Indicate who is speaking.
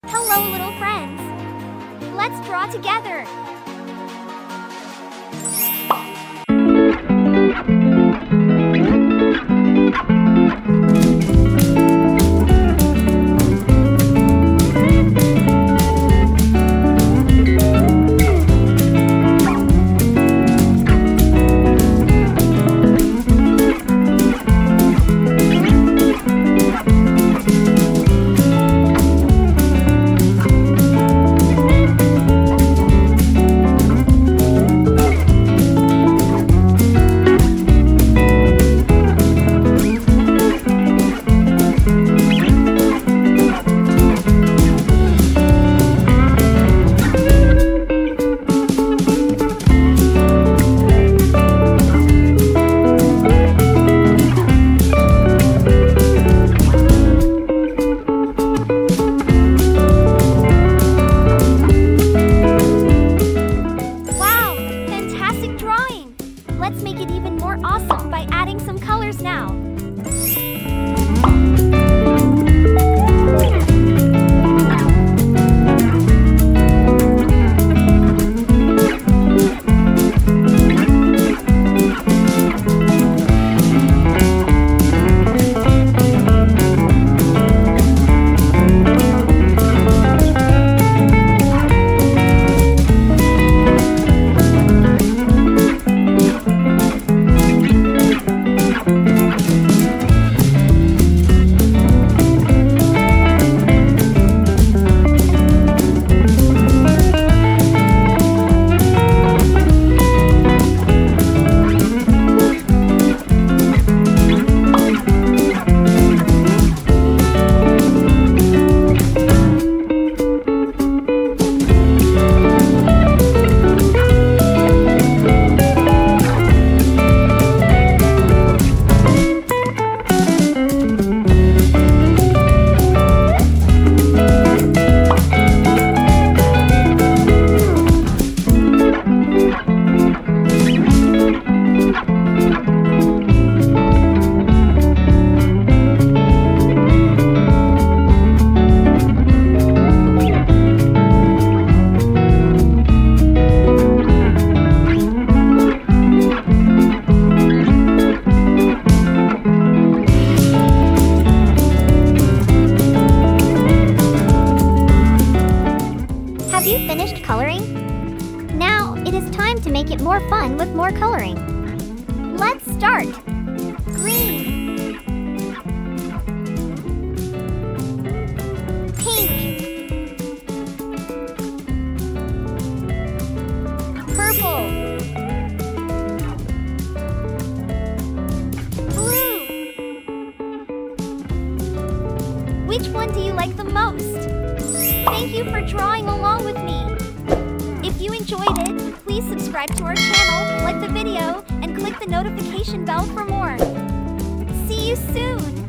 Speaker 1: Hello, little friends. Let's draw together. Let's make it even more awesome by adding some colors now. Have you finished coloring? Now it is time to make it more fun with more coloring. Let's start! Green, pink, purple, blue. Which one do you like the most? Thank you for drawing along with me. If you enjoyed it, please subscribe to our channel, like the video, and click the notification bell for more. See you soon!